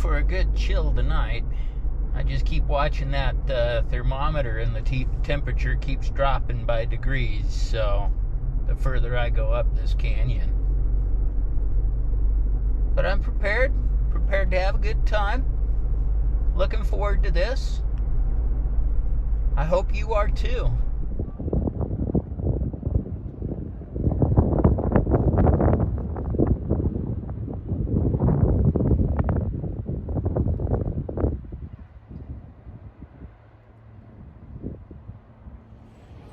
for a good chill tonight. I just keep watching that thermometer, and the temperature keeps dropping by degrees, so the further I go up this canyon. But I'm prepared to have a good time. Looking forward to this. I hope you are too.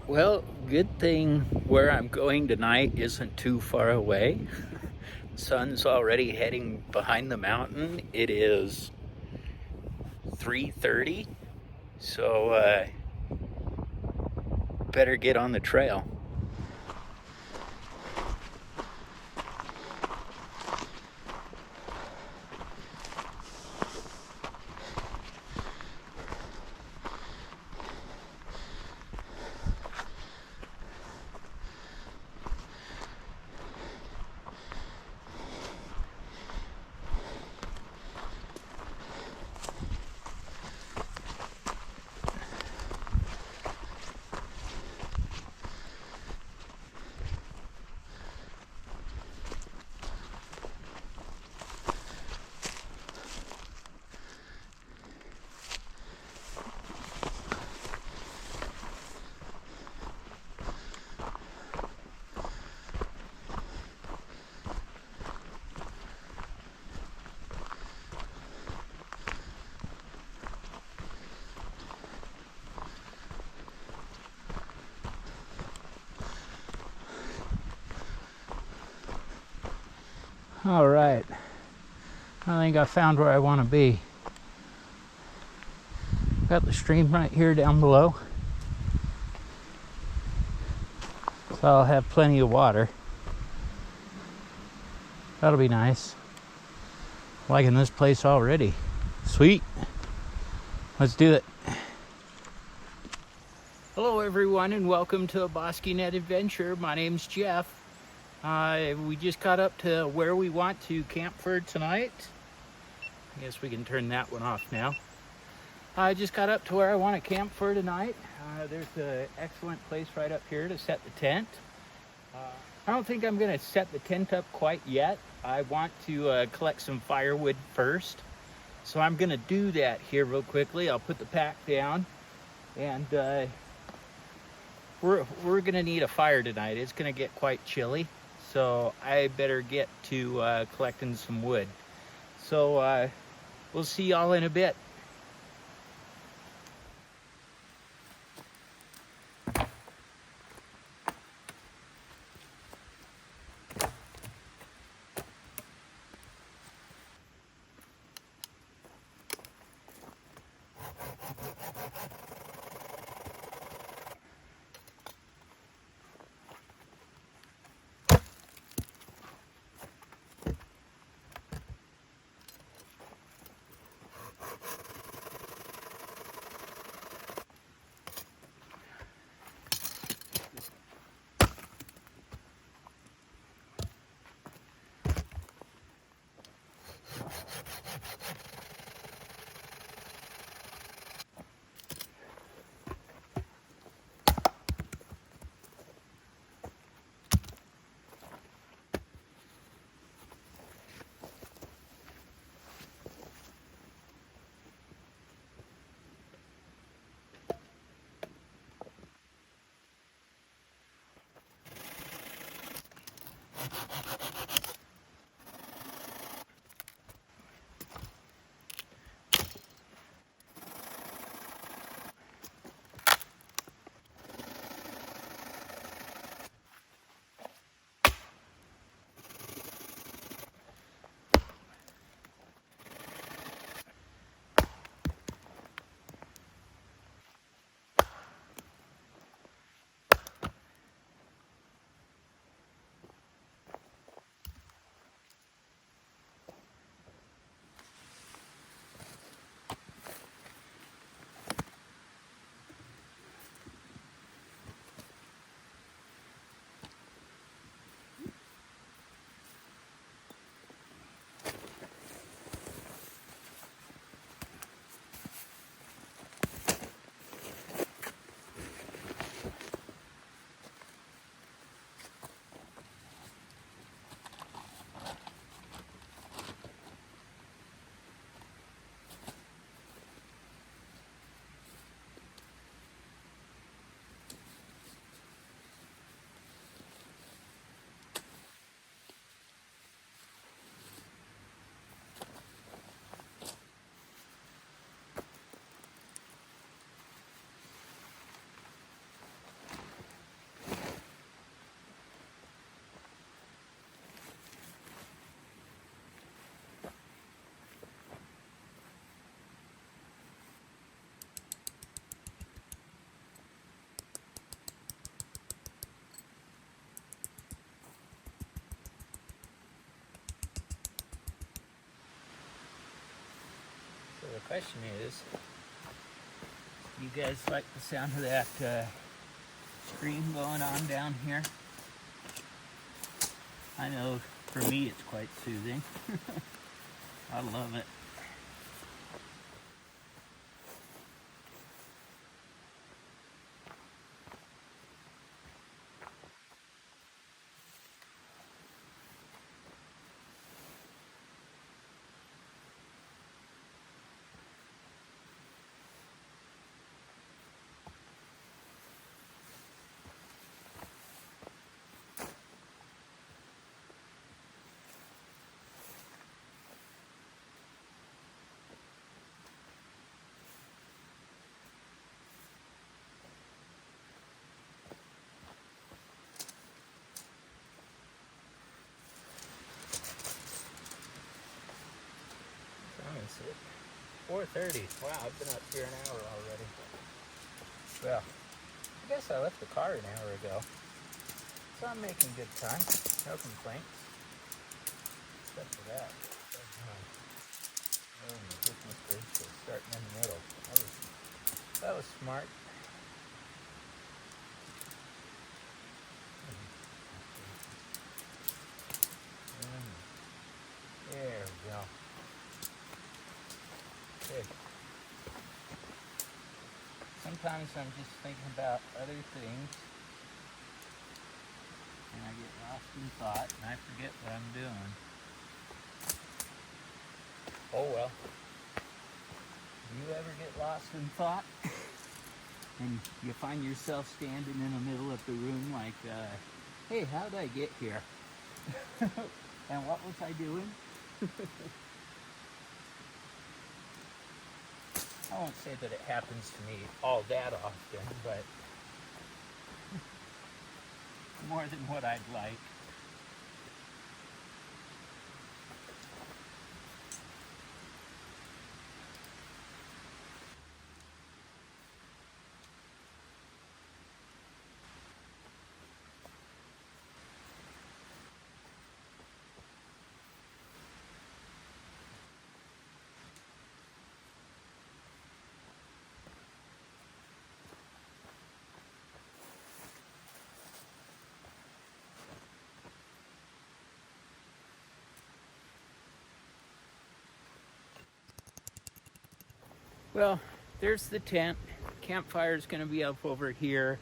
Well, good thing where I'm going tonight isn't too far away. Sun's already heading behind the mountain. It is 3:30, so better get on the trail. All right, I think I found where I want to be. Got the stream right here down below, so I'll have plenty of water. That'll be nice. Liking this place already. Sweet. Let's do it. Hello everyone, and welcome to a Bosqueenet adventure. My name's Jeff. We just got up to where we want to camp for tonight. I guess we can turn that one off now. I just got up to where I want to camp for tonight. There's an excellent place right up here to set the tent. I don't think I'm going to set the tent up quite yet. I want to collect some firewood first. So I'm going to do that here real quickly. I'll put the pack down, and we're going to need a fire tonight. It's going to get quite chilly. So I better get to collecting some wood. So we'll see y'all in a bit. the question is, you guys like the sound of that scream going on down here? I know for me it's quite soothing. I love it. Is it 4:30? Wow, I've been up here an hour already. Well, I guess I left the car an hour ago, so I'm making good time. No complaints. Except for that. Oh my goodness gracious, starting in the middle. That was smart. There we go. Okay. Sometimes I'm just thinking about other things and I get lost in thought and I forget what I'm doing. Oh well. Do you ever get lost in thought? And you find yourself standing in the middle of the room like, hey, how did I get here? And what was I doing? I won't say that it happens to me all that often, but more than what I'd like. Well, there's the tent. Campfire's gonna be up over here.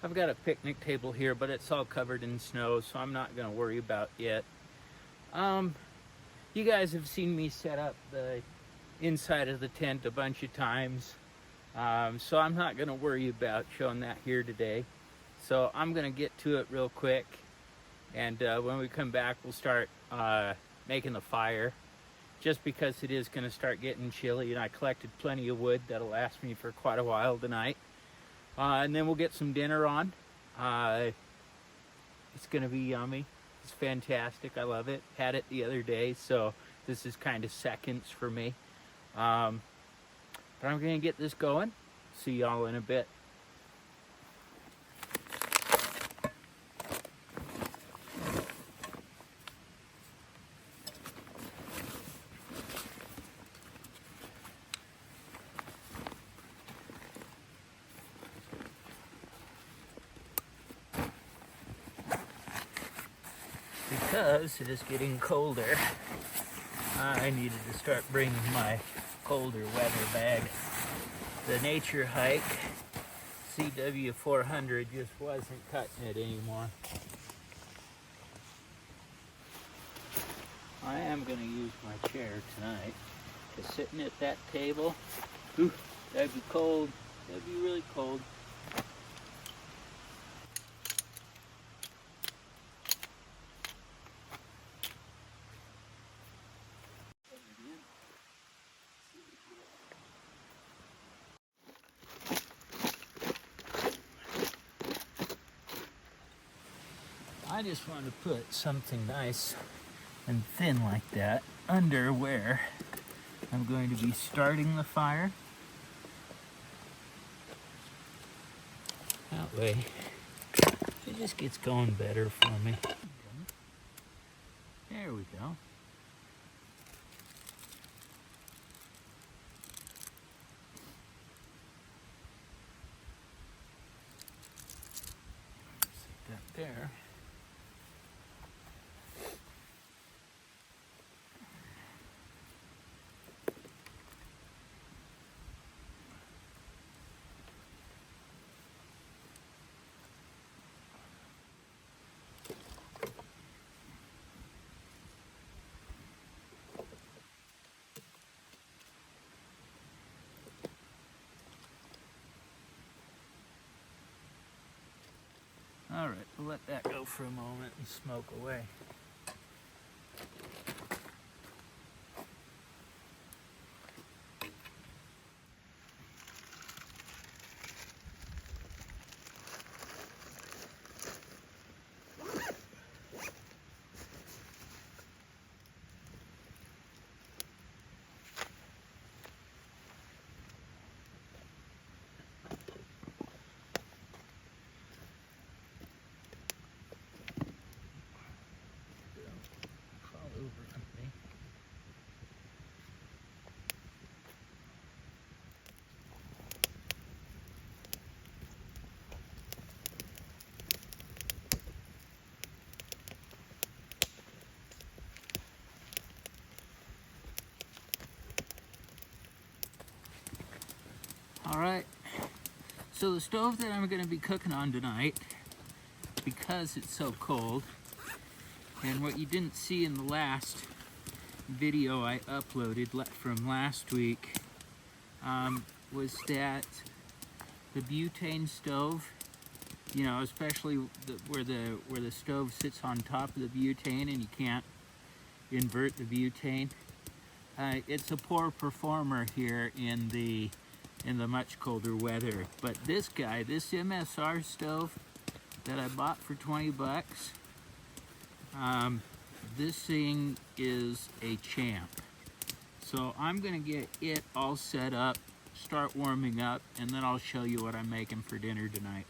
I've got a picnic table here, but it's all covered in snow, so I'm not gonna worry about it. You guys have seen me set up the inside of the tent a bunch of times, so I'm not gonna worry about showing that here today. So I'm gonna get to it real quick, and when we come back, we'll start making the fire. Just because it is going to start getting chilly, and I collected plenty of wood that'll last me for quite a while tonight. And then we'll get some dinner on. It's going to be yummy. It's fantastic. I love it. Had it the other day, so this is kind of seconds for me. But I'm going to get this going. See y'all in a bit. Because it is getting colder, I needed to start bringing my colder weather bag. The nature hike CW 400 just wasn't cutting it anymore. I am going to use my chair tonight, because sitting at that table, that'd be cold. That'd be really cold. I just wanted to put something nice and thin like that under where I'm going to be starting the fire. That way, it just gets going better for me. There we go. let that go for a moment and smoke away. All right, so the stove that I'm gonna be cooking on tonight, because it's so cold, and what you didn't see in the last video I uploaded from last week, was that the butane stove, you know, especially where the stove sits on top of the butane and you can't invert the butane, it's a poor performer here in the much colder weather. But this guy, this MSR stove that I bought for 20 bucks, this thing is a champ. So I'm gonna get it all set up, start warming up, and then I'll show you what I'm making for dinner tonight.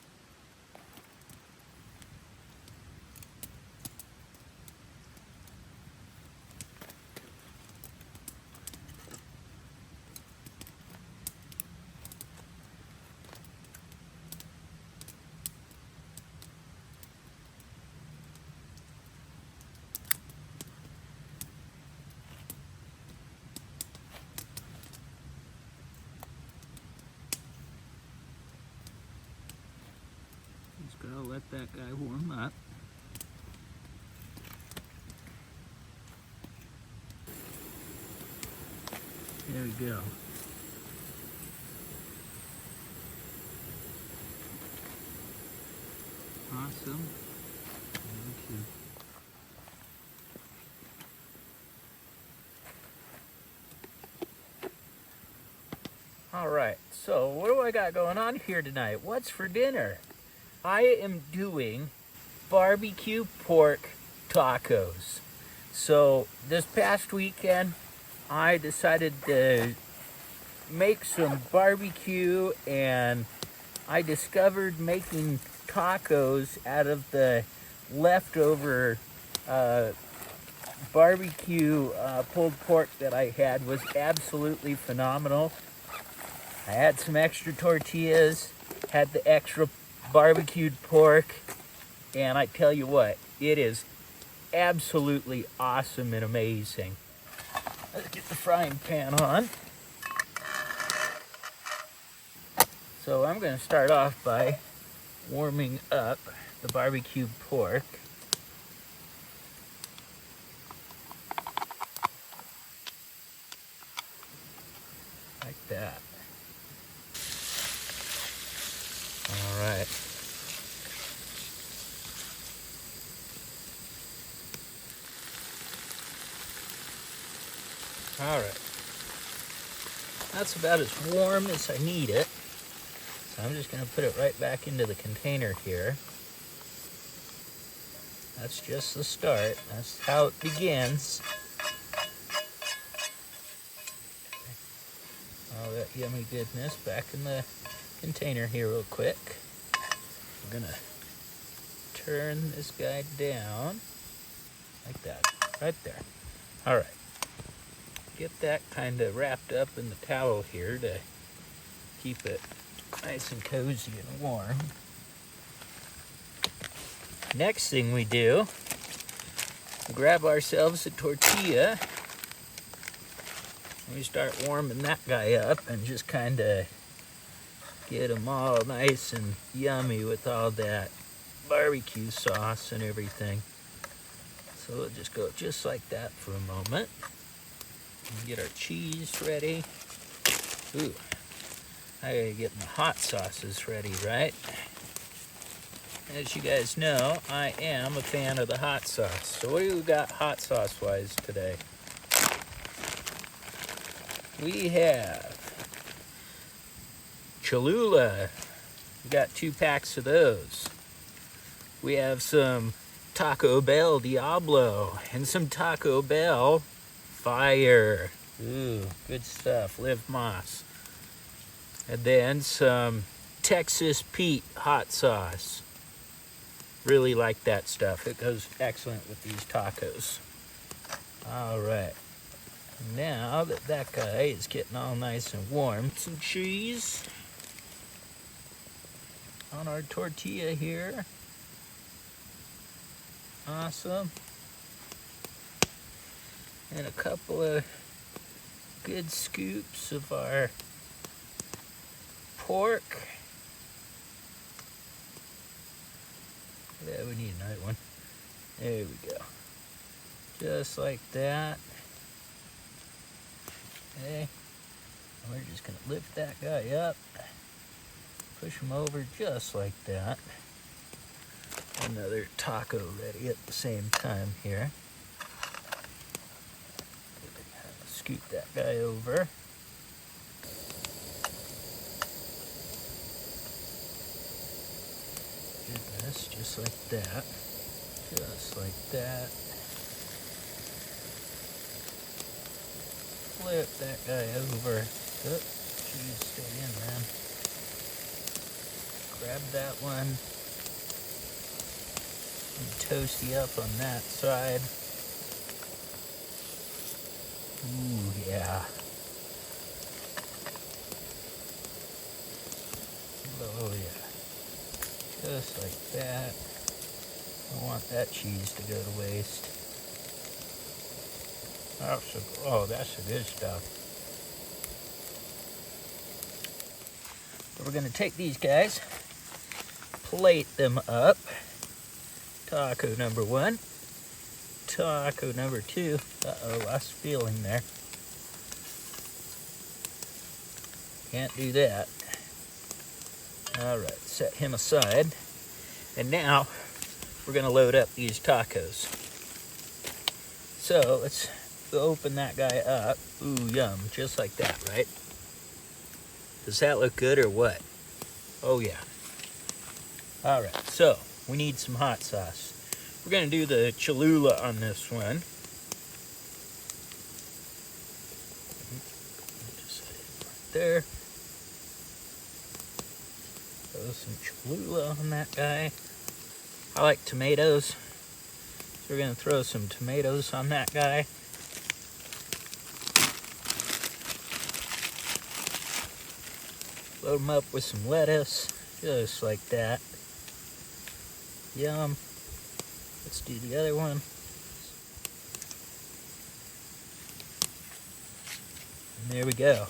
Just gotta let that guy warm up. There we go. Awesome. Thank you. All right, so what do I got going on here tonight? What's for dinner? I am doing barbecue pork tacos. So this past weekend, I decided to make some barbecue, and I discovered making tacos out of the leftover barbecue pulled pork that I had was absolutely phenomenal. I had some extra tortillas, had the extra barbecued pork, and I tell you what, it is absolutely awesome and amazing. Let's get the frying pan on. So I'm going to start off by warming up the barbecued pork. Like that. All right. All right. That's about as warm as I need it. So I'm just going to put it right back into the container here. That's just the start. That's how it begins. All that yummy goodness back in the container here real quick. I'm going to turn this guy down like that, right there. All right. Get that kind of wrapped up in the towel here to keep it nice and cozy and warm. Next thing we do, grab ourselves a tortilla. We start warming that guy up and just kind of get them all nice and yummy with all that barbecue sauce and everything. So we'll just go just like that for a moment. And get our cheese ready. Ooh, I gotta get my hot sauces ready, right? As you guys know, I am a fan of the hot sauce. So what do we got hot sauce wise today? We have Cholula. We got 2 packs of those. We have some Taco Bell Diablo and some Taco Bell Fire. Ooh, good stuff. Liv Moss. And then some Texas Pete hot sauce. Really like that stuff. It goes excellent with these tacos. All right. Now that that guy is getting all nice and warm, some cheese on our tortilla here. Awesome. And a couple of good scoops of our pork. Yeah, we need another one. There we go. Just like that. Okay. We're just gonna lift that guy up. Push him over just like that. Another taco ready at the same time here. Scoot that guy over. Goodness, just like that. Just like that. Flip that guy over. Oh, geez, stay in, man. Grab that one. And toasty up on that side. Ooh, yeah. Oh, yeah. Just like that. I don't want that cheese to go to waste. Oh, that's the good stuff. So we're going to take these guys, plate them up. Taco number 1. Taco number 2. Uh-oh, lost feeling there. Can't do that. All right, set him aside. And now we're going to load up these tacos. So let's open that guy up. Ooh, yum, just like that, right? Does that look good or what? Oh, yeah. All right, so we need some hot sauce. We're going to do the Cholula on this one. Just right there. Throw some Cholula on that guy. I like tomatoes, so we're going to throw some tomatoes on that guy. Load them up with some lettuce, just like that. Yum. Let's do the other one. And there we go.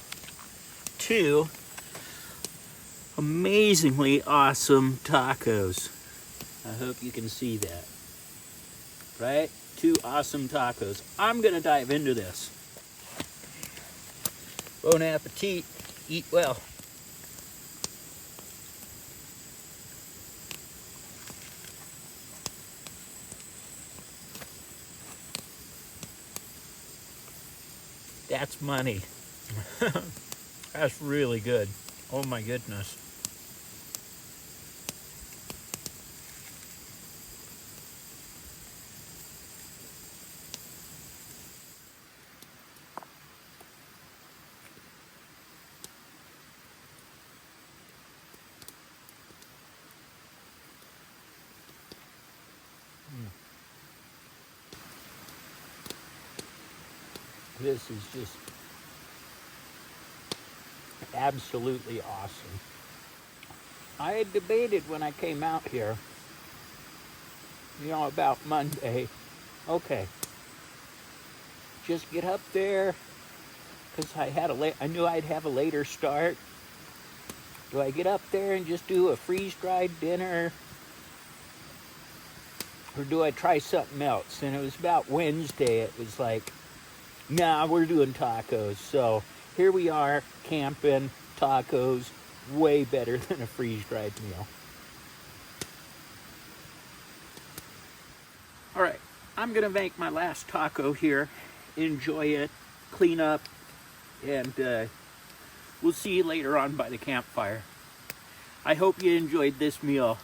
2 amazingly awesome tacos. I hope you can see that. Right? 2 awesome tacos. I'm gonna dive into this. Bon appetit. Eat well. That's money. That's really good. Oh my goodness. This is just absolutely awesome. I had debated when I came out here, about Monday. Okay, just get up there, because I knew I'd have a later start. Do I get up there and just do a freeze-dried dinner, or do I try something else? And it was about Wednesday. It was like, nah, we're doing tacos. So here we are, camping, tacos, way better than a freeze-dried meal. I'm gonna make my last taco here, enjoy it, clean up, and we'll see you later on by the campfire. I hope you enjoyed this meal.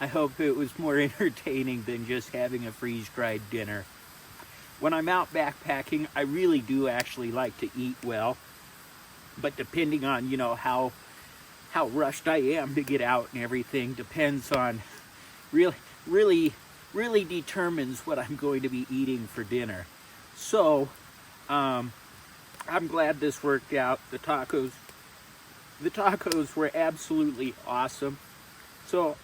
I hope it was more entertaining than just having a freeze-dried dinner. When I'm out backpacking, I really do actually like to eat well, but depending on, you know, how rushed I am to get out and everything depends on, really determines what I'm going to be eating for dinner. So, I'm glad this worked out. The tacos were absolutely awesome. So,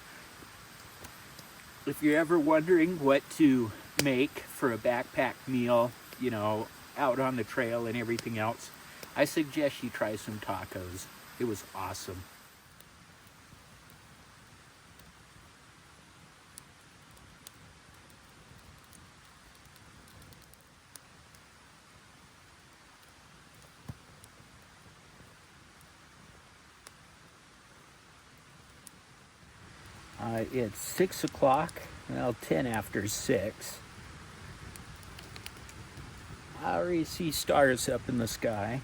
if you're ever wondering what to make for a backpack meal, you know, out on the trail and everything else, I suggest you try some tacos. It was awesome. It's 6 o'clock, well, 10 after 6. I already see stars up in the sky.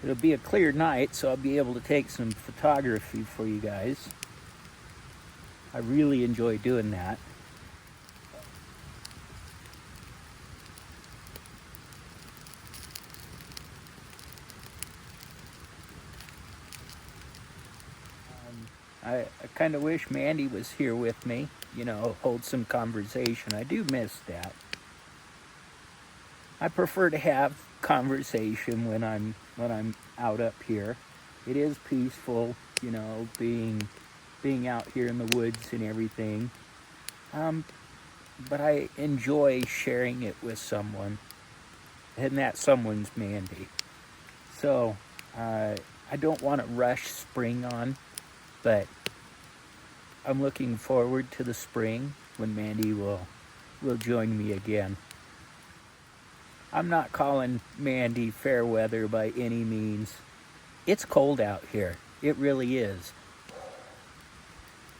It'll be a clear night, so I'll be able to take some photography for you guys. I really enjoy doing that. I kind of wish Mandy was here with me, you know, hold some conversation. I do miss that. I prefer to have conversation when I'm out up here. It is peaceful, you know, being out here in the woods and everything. But I enjoy sharing it with someone, and that someone's Mandy. So I don't want to rush spring on, but I'm looking forward to the spring when Mandy will join me again. I'm not calling Mandy fair weather by any means. It's cold out here. It really is.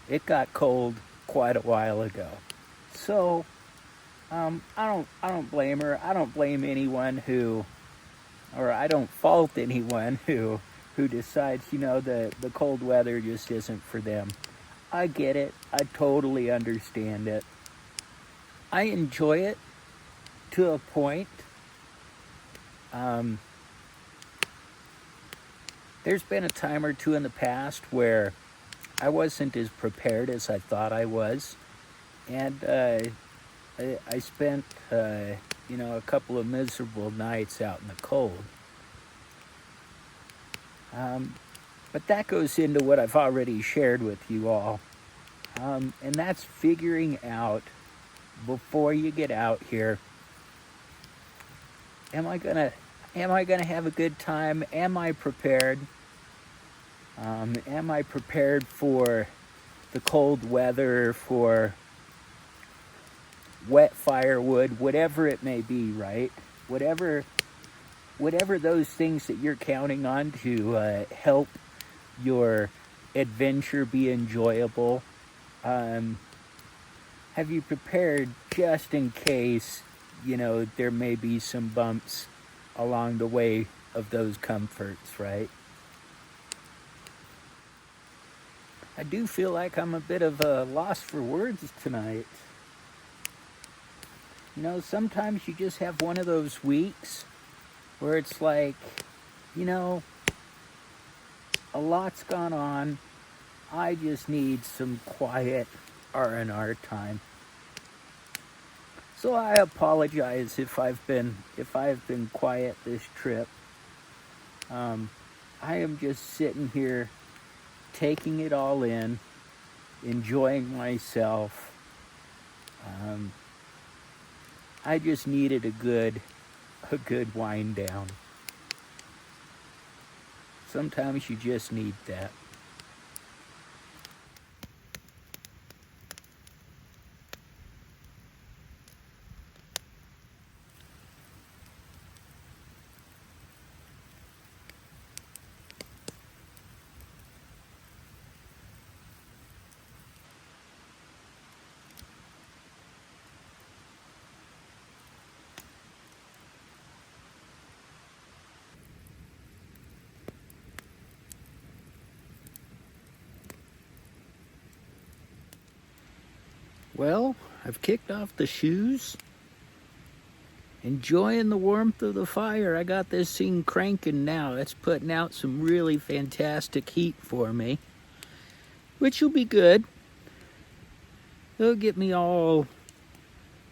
It got cold quite a while ago. So I don't blame her. I don't blame anyone or I don't fault anyone who decides, you know, the cold weather just isn't for them. I get it. I totally understand it. I enjoy it to a point. There's been a time or two in the past where I wasn't as prepared as I thought I was. And I spent, you know, a couple of miserable nights out in the cold. But that goes into what I've already shared with you all. And that's figuring out, before you get out here, am I gonna have a good time? Am I prepared? Am I prepared for the cold weather, for wet firewood, whatever it may be, right? Whatever those things that you're counting on to help your adventure be enjoyable. Have you prepared just in case, you know, there may be some bumps along the way of those comforts, right? I do feel like I'm a bit of a loss for words tonight. You know, sometimes you just have one of those weeks where it's like, you know, a lot's gone on. I just need some quiet R&R time. So I apologize if I've been quiet this trip. I am just sitting here taking it all in, enjoying myself. I just needed a good wind down. Sometimes you just need that. Well, I've kicked off the shoes. Enjoying the warmth of the fire. I got this thing cranking now. It's putting out some really fantastic heat for me, which will be good. It'll get me all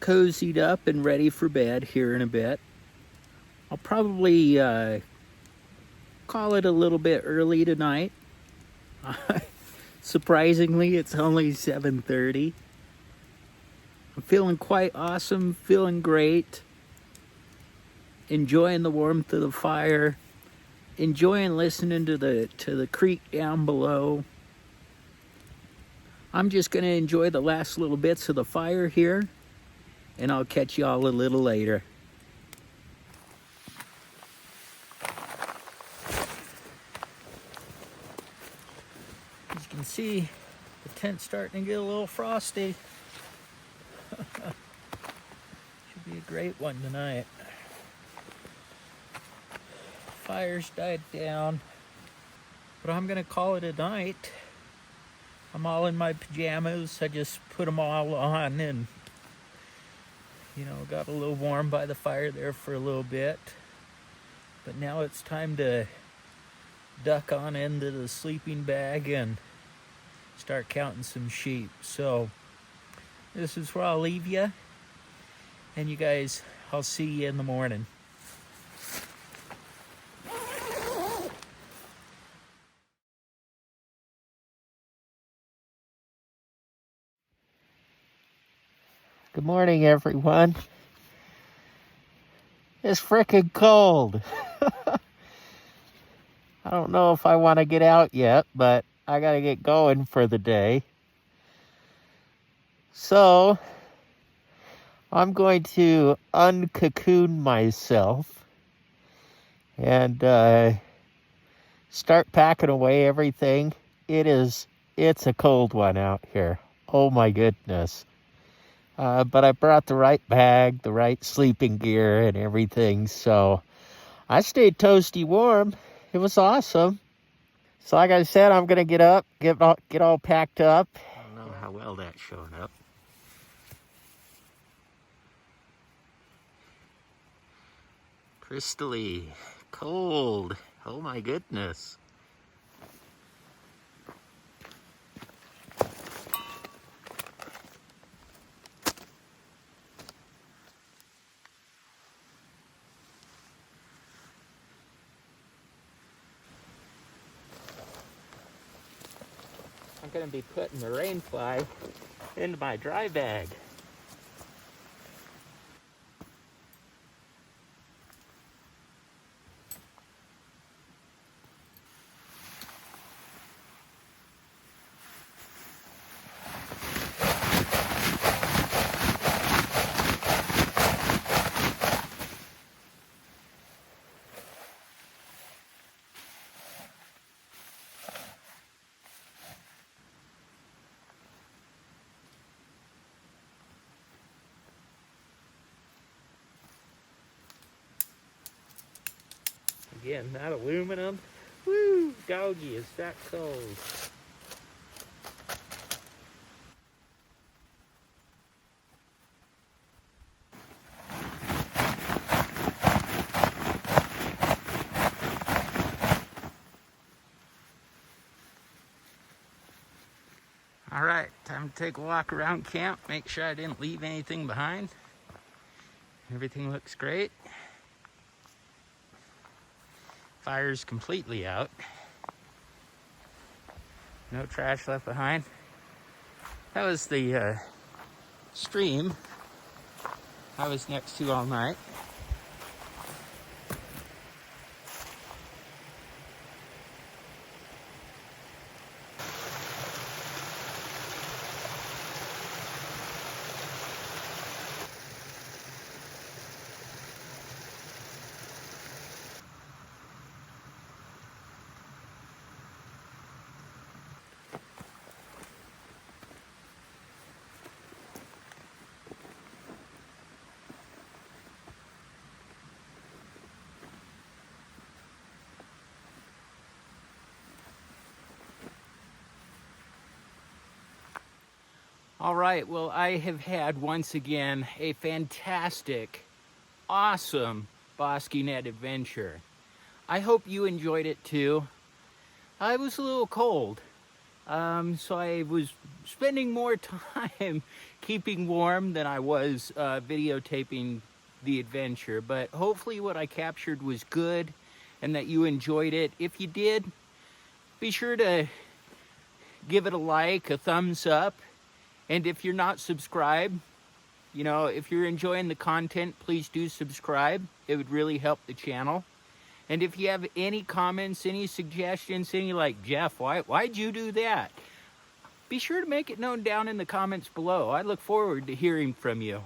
cozied up and ready for bed here in a bit. I'll probably call it a little bit early tonight. Surprisingly, it's only 7:30. I'm feeling quite awesome, feeling great. Enjoying the warmth of the fire, enjoying listening to the creek down below. I'm just going to enjoy the last little bits of the fire here, and I'll catch y'all a little later. As you can see, the tent's starting to get a little frosty. Should be a great one tonight. Fire's died down, but I'm gonna call it a night. I'm all in my pajamas. I just put them all on and, got a little warm by the fire there for a little bit. But now it's time to duck on into the sleeping bag and start counting some sheep. So this is where I'll leave you, and you guys, I'll see you in the morning. Good morning, everyone. It's frickin' cold. I don't know if I want to get out yet, but I got to get going for the day. So, I'm going to uncocoon myself and start packing away everything. It's a cold one out here. Oh my goodness. But I brought the right bag, the right sleeping gear, and everything, so I stayed toasty warm. It was awesome. So like I said, I'm going to get up, get all packed up. I don't know how well that's showing up. Crystally cold. Oh my goodness. I'm going to be putting the rainfly into my dry bag. Again, that aluminum. Woo! Doggy, is that cold. All right, time to take a walk around camp. Make sure I didn't leave anything behind. Everything looks great. Fire's completely out. No trash left behind. That was the stream I was next to all night. All right, well, I have had once again a fantastic, awesome Bosqueenet adventure. I hope you enjoyed it too. I was a little cold, so I was spending more time keeping warm than I was videotaping the adventure, but hopefully what I captured was good and that you enjoyed it. If you did, be sure to give it a like, a thumbs up, and if you're not subscribed, you know, if you're enjoying the content, please do subscribe. It would really help the channel. And if you have any comments, any suggestions, any like, Jeff, why'd you do that? Be sure to make it known down in the comments below. I look forward to hearing from you.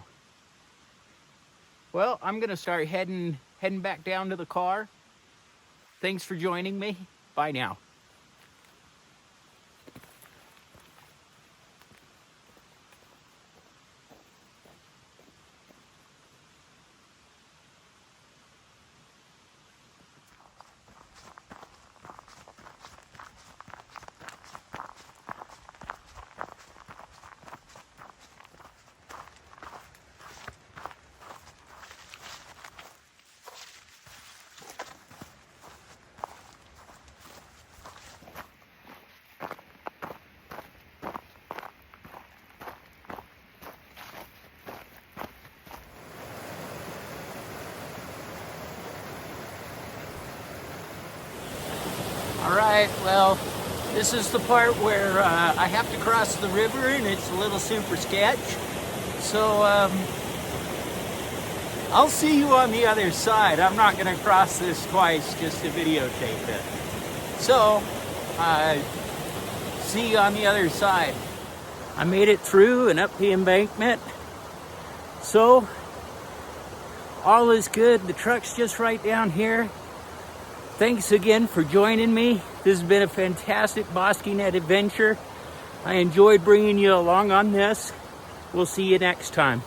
Well, I'm gonna start heading back down to the car. Thanks for joining me. Bye now. All right, well, this is the part where I have to cross the river and it's a little super sketch. So I'll see you on the other side. I'm not gonna cross this twice just to videotape it. So, see you on the other side. I made it through and up the embankment. So, all is good. The truck's just right down here. Thanks again for joining me. This has been a fantastic Bosqueenet adventure. I enjoyed bringing you along on this. We'll see you next time.